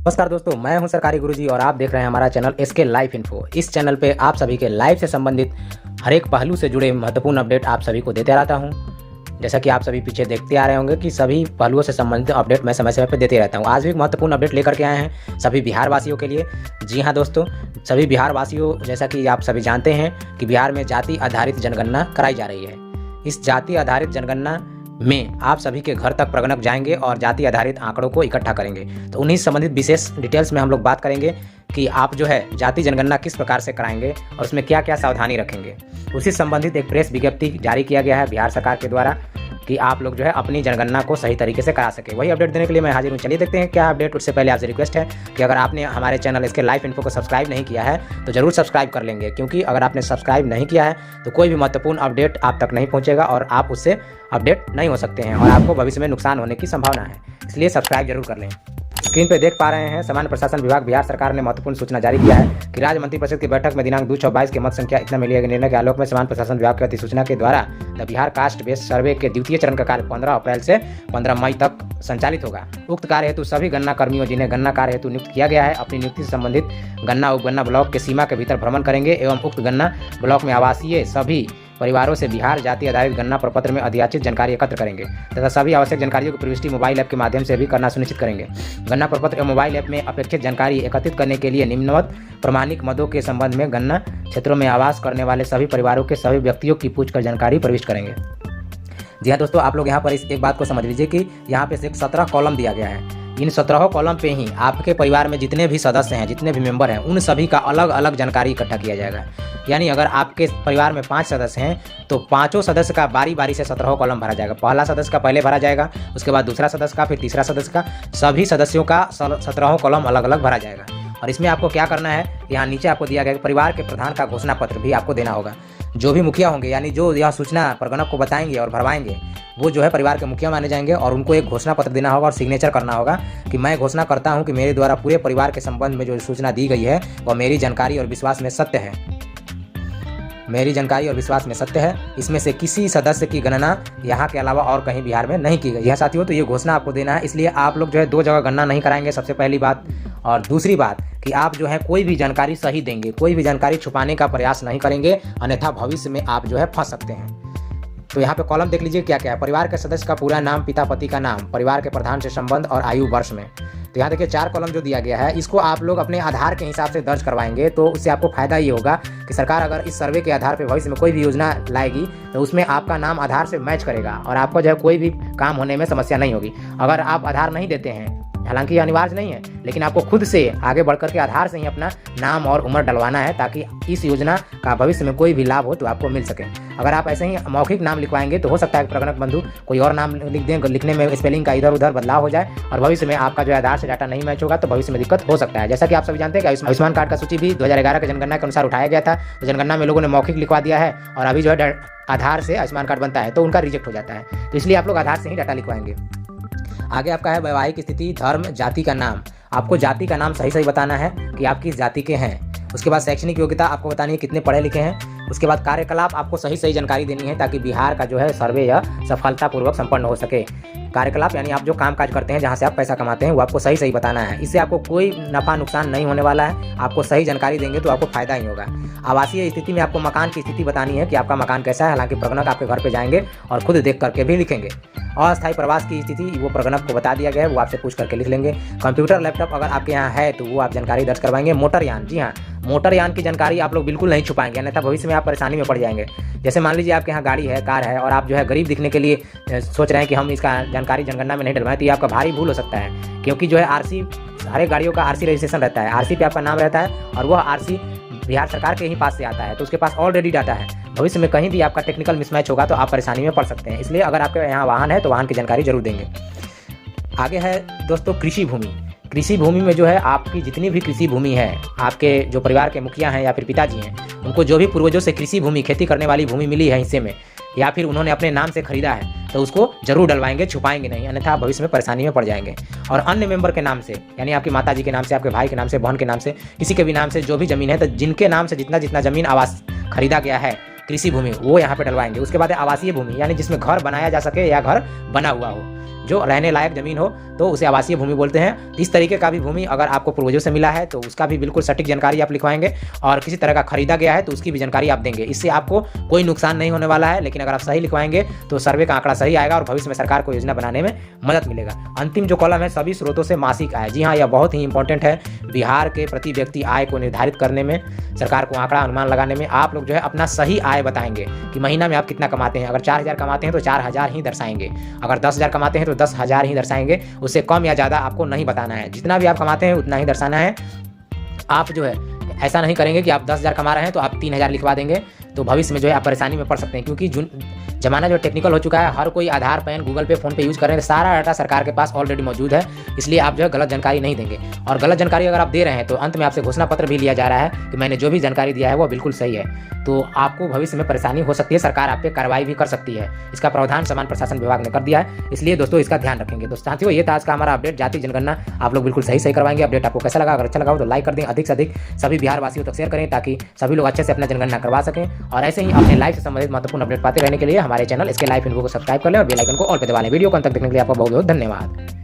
नमस्कार दोस्तों, मैं हूं सरकारी गुरुजी और आप देख रहे हैं हमारा चैनल एसके लाइफ इन्फो। इस चैनल पे आप सभी के लाइफ से संबंधित हर एक पहलू से जुड़े महत्वपूर्ण अपडेट आप सभी को देते रहता हूं। जैसा कि आप सभी पीछे देखते आ रहे होंगे कि सभी पहलुओं से संबंधित अपडेट मैं समय समय पर देते रहता हूं। आज भी एक महत्वपूर्ण अपडेट लेकर के आए हैं सभी बिहार वासियों के लिए। जी हाँ दोस्तों, सभी बिहार वासियों, जैसा कि आप सभी जानते हैं कि बिहार में जाति आधारित जनगणना कराई जा रही है। इस जाति आधारित जनगणना में आप सभी के घर तक प्रगणक जाएंगे और जाति आधारित आंकड़ों को इकट्ठा करेंगे। तो उन्हीं से संबंधित विशेष डिटेल्स में हम लोग बात करेंगे कि आप जो है जाति जनगणना किस प्रकार से कराएंगे और उसमें क्या क्या सावधानी रखेंगे। उसी संबंधित एक प्रेस विज्ञप्ति जारी किया गया है बिहार सरकार के द्वारा कि आप लोग जो है अपनी जनगणना को सही तरीके से करा सके। वही अपडेट देने के लिए मैं हाजिर हूँ। चलिए देखते हैं क्या अपडेट। उससे पहले आपसे रिक्वेस्ट है कि अगर आपने हमारे चैनल इसके लाइफ इन्फो को सब्सक्राइब नहीं किया है तो जरूर सब्सक्राइब कर लेंगे, क्योंकि अगर आपने सब्सक्राइब नहीं किया है तो कोई भी महत्वपूर्ण अपडेट आप तक नहीं पहुँचेगा और आप उससे अपडेट नहीं हो सकते हैं और आपको भविष्य में नुकसान होने की संभावना है। इसलिए सब्सक्राइब जरूर कर लें। स्क्रीन पर देख पा रहे हैं, सामान्य प्रशासन विभाग बिहार सरकार ने महत्वपूर्ण सूचना जारी किया है कि राज्य मंत्रिपरिषद की बैठक में दिनांक 2/6/22 के मत संख्या इतना में लिया गया निर्णय के आलोक में सामान्य प्रशासन विभाग की अधिसूचना के द्वारा द बिहार कास्ट बेस्ड सर्वे के द्वितीय चरण का कार्य 15 अप्रैल से 15 मई तक संचालित होगा। उक्त कार्य हेतु सभी गणना कर्मियों जिन्हें गणना कार्य हेतु नियुक्त किया गया है अपनी नियुक्ति से संबंधित गणना उपगणना ब्लॉक के सीमा के भीतर भ्रमण करेंगे एवं उक्त गणना ब्लॉक में आवासीय सभी परिवारों से बिहार जाति आधारित गणना प्रपत्र में अध्याचित जानकारी एकत्र करेंगे तथा सभी आवश्यक जानकारियों की प्रविष्टि मोबाइल ऐप के माध्यम से भी करना सुनिश्चित करेंगे। गणना प्रपत्र एवं मोबाइल ऐप में अपेक्षित जानकारी एकत्रित करने के लिए निम्नवत प्रमाणिक मदों के संबंध में गणना क्षेत्रों में आवास करने वाले सभी परिवारों के सभी व्यक्तियों की पूछकर जानकारी प्रविष्ट करेंगे। जी हाँ दोस्तों, आप लोग यहाँ पर इस एक बात को समझ लीजिए कि यहाँ पे सिर्फ 17 कॉलम दिया गया है। इन 17 कॉलम पे ही आपके परिवार में जितने भी सदस्य हैं, जितने भी मेंबर हैं, उन सभी का अलग अलग जानकारी इकट्ठा किया जाएगा। यानी अगर आपके परिवार में 5 सदस्य हैं तो पांचों सदस्य का बारी बारी से 17 कॉलम भरा जाएगा। पहला सदस्य का पहले भरा जाएगा, उसके बाद दूसरा सदस्य का, फिर तीसरा सदस्य का, सभी सदस्यों का 17 कॉलम अलग अलग भरा जाएगा। और इसमें आपको क्या करना है, यहाँ नीचे आपको दिया गया कि परिवार के प्रधान का घोषणा पत्र भी आपको देना होगा। जो भी मुखिया होंगे, यानी जो यह सूचना प्रगणक को बताएंगे और भरवाएंगे, वो जो है परिवार के मुखिया माने जाएंगे और उनको एक घोषणा पत्र देना होगा और सिग्नेचर करना होगा कि मैं घोषणा करता हूं कि मेरे द्वारा पूरे परिवार के संबंध में जो सूचना दी गई है वह मेरी जानकारी और विश्वास में सत्य है। मेरी जानकारी और विश्वास में सत्य है। इसमें से किसी सदस्य की गणना यहाँ के अलावा और कहीं बिहार में नहीं की गई है। साथियों, तो ये घोषणा आपको देना है। इसलिए आप लोग जो है 2 जगह गणना नहीं कराएंगे, सबसे पहली बात। और दूसरी बात कि आप जो है कोई भी जानकारी सही देंगे, कोई भी जानकारी छुपाने का प्रयास नहीं करेंगे, अन्यथा भविष्य में आप जो है फंस सकते हैं। तो यहाँ पे कॉलम देख लीजिए क्या क्या है। परिवार के सदस्य का पूरा नाम, पिता पति का नाम, परिवार के प्रधान से संबंध और आयु वर्ष में। तो यहाँ देखिए 4 कॉलम जो दिया गया है, इसको आप लोग अपने आधार के हिसाब से दर्ज करवाएंगे तो उससे आपको फायदा ये होगा कि सरकार अगर इस सर्वे के आधार पर भविष्य में कोई भी योजना लाएगी तो उसमें आपका नाम आधार से मैच करेगा और आपको जो है कोई भी काम होने में समस्या नहीं होगी। अगर आप आधार नहीं देते हैं, हालांकि ये अनिवार्य नहीं है, लेकिन आपको खुद से आगे बढ़कर के आधार से ही अपना नाम और उम्र डलवाना है ताकि इस योजना का भविष्य में कोई भी लाभ हो तो आपको मिल सके। अगर आप ऐसे ही मौखिक नाम लिखवाएंगे तो हो सकता है प्रगणक बंधु कोई और नाम लिख दें, लिखने में स्पेलिंग का इधर उधर बदलाव हो जाए और भविष्य में आपका जो आधार से डाटा नहीं मैच होगा तो भविष्य में दिक्कत हो सकता है। जैसा कि आप सभी जानते हैं कि आयुष्मान कार्ड का सूची भी 2011 के जनगणना के अनुसार उठाया गया था। तो जनगणना में लोगों ने मौखिक लिखवा दिया है और अभी जो है आधार से आयुष्मान कार्ड बनता है तो उनका रिजेक्ट हो जाता है। तो इसलिए आप लोग आधार से ही डाटा लिखवाएंगे। आगे आपका है वैवाहिक स्थिति, धर्म, जाति का नाम। आपको जाति का नाम सही सही बताना है कि आप किस जाति के हैं। उसके बाद शैक्षणिक योग्यता आपको बतानी है कितने पढ़े लिखे हैं। उसके बाद कार्यकलाप आपको सही सही जानकारी देनी है ताकि बिहार का जो है सर्वे यह सफलतापूर्वक संपन्न हो सके। कार्यकलाप यानी आप जो काम काज करते हैं, जहाँ से आप पैसा कमाते हैं, वो आपको सही सही बताना है। इससे आपको कोई नफा नुकसान नहीं होने वाला है। आपको सही जानकारी देंगे तो आपको फायदा ही होगा। आवासीय स्थिति में आपको मकान की स्थिति बतानी है कि आपका मकान कैसा है। हालांकि प्रगणक आपके घर पे जाएंगे और खुद देख करके भी लिखेंगे। अस्थायी प्रवास की स्थिति वो प्रगणक को बता दिया गया है, वो आपसे पूछ करके लिख लेंगे। कंप्यूटर लैपटॉप अगर आपके यहाँ है तो वो आप जानकारी दर्ज करवाएंगे। मोटरयान, जी हाँ, मोटरयान की जानकारी आप लोग बिल्कुल नहीं छुपाएंगे, अन्यथा भविष्य में आप परेशानी में पड़ जाएंगे। जैसे मान लीजिए आपके यहाँ गाड़ी है, कार है और आप जो है गरीब दिखने के लिए सोच रहे हैं कि हम इसका जानकारी जनगणना में नहीं डलवाएं, तो ये आपका भारी भूल हो सकता है। क्योंकि जो है आरसी, हर एक गाड़ियों का आरसी रजिस्ट्रेशन रहता है, आरसी पे आपका नाम रहता है और वह आरसी बिहार सरकार के ही पास से आता है, तो उसके पास ऑलरेडी डाटा है। भविष्य में कहीं भी आपका टेक्निकल मिसमैच होगा तो आप परेशानी में पड़ सकते हैं। इसलिए अगर आपके यहाँ वाहन है तो वाहन की जानकारी जरूर देंगे। आगे है दोस्तों कृषि भूमि। कृषि भूमि में जो है आपकी जितनी भी कृषि भूमि है, आपके जो परिवार के मुखिया हैं या फिर पिताजी हैं, उनको जो भी पूर्वजों से कृषि भूमि, खेती करने वाली भूमि मिली है हिस्से में, या फिर उन्होंने अपने नाम से खरीदा है, तो उसको जरूर डलवाएंगे, छुपाएंगे नहीं, अन्यथा भविष्य में परेशानी में पड़ जाएंगे। और अन्य मेंबर के नाम से, यानी आपकी माताजी के नाम से, आपके भाई के नाम से, बहन के नाम से, किसी के भी नाम से जो भी जमीन है, तो जिनके नाम से जितना जितना जमीन आवास खरीदा गया है, कृषि भूमि, वो यहाँ पे डलवाएंगे। उसके बाद आवासीय भूमि, यानी जिसमें घर बनाया जा सके या घर बना हुआ हो, जो रहने लायक ज़मीन हो तो उसे आवासीय भूमि बोलते हैं। इस तरीके का भी भूमि अगर आपको पूर्वजों से मिला है तो उसका भी बिल्कुल सटीक जानकारी आप लिखवाएंगे, और किसी तरह का खरीदा गया है तो उसकी भी जानकारी आप देंगे। इससे आपको कोई नुकसान नहीं होने वाला है, लेकिन अगर आप सही लिखवाएंगे तो सर्वे का आंकड़ा सही आएगा और भविष्य में सरकार को योजना बनाने में मदद मिलेगा। अंतिम जो कॉलम है, सभी स्रोतों से मासिक आय। जी हाँ, यह बहुत ही इंपॉर्टेंट है। बिहार के प्रति व्यक्ति आय को निर्धारित करने में, सरकार को आंकड़ा अनुमान लगाने में आप लोग जो है अपना सही आय बताएंगे कि महीना में आप कितना कमाते हैं। अगर 4,000 कमाते हैं तो 4,000 ही दर्शाएंगे, अगर 10,000 कमाते हैं तो 10,000 ही दर्शाएंगे। उससे कम या ज़्यादा आपको नहीं बताना है, जितना भी आप कमाते हैं उतना ही दर्शाना है। आप जो है ऐसा नहीं करेंगे कि आप 10,000 कमा रहे हैं तो आप 3,000 लिखवा देंगे, तो भविष्य में जो है आप परेशानी में पड़ सकते हैं। क्योंकि ज़माना जो टेक्निकल हो चुका है, हर कोई आधार, पैन, गूगल पे, फ़ोन पे यूज़ कर रहे हैं, सारा डाटा सरकार के पास ऑलरेडी मौजूद है। इसलिए आप जो है गलत जानकारी नहीं देंगे, और गलत जानकारी अगर आप दे रहे हैं तो अंत में आपसे घोषणा पत्र भी लिया जा रहा है कि मैंने जो भी जानकारी दिया है वो बिल्कुल सही है। तो आपको भविष्य में परेशानी हो सकती है, सरकार आप पे कार्रवाई भी कर सकती है। इसका प्रावधान समान प्रशासन विभाग ने कर दिया है, इसलिए दोस्तों इसका ध्यान रखेंगे। दोस्तों साथियों, ये था आज का हमारा अपडेट। जाति जनगणना आप लोग बिल्कुल सही करवाएंगे। अपडेट आपको कैसा लगा? अगर अच्छा लगा हो तो लाइक कर दें, अधिक से अधिक सभी बिहार वासियों तक शेयर करें ताकि सभी लोग अच्छे से अपना जनगणना करवा सकें। और ऐसे ही अपने लाइफ से संबंधित महत्वपूर्ण अपडेट पाते रहने के लिए हमारे चैनल इसके लाइफ इन्फो को सब्सक्राइब कर लें और बेल आइकन को ऑल पे दबा लें। वीडियो को अंत तक देखने के लिए आपका बहुत बहुत धन्यवाद।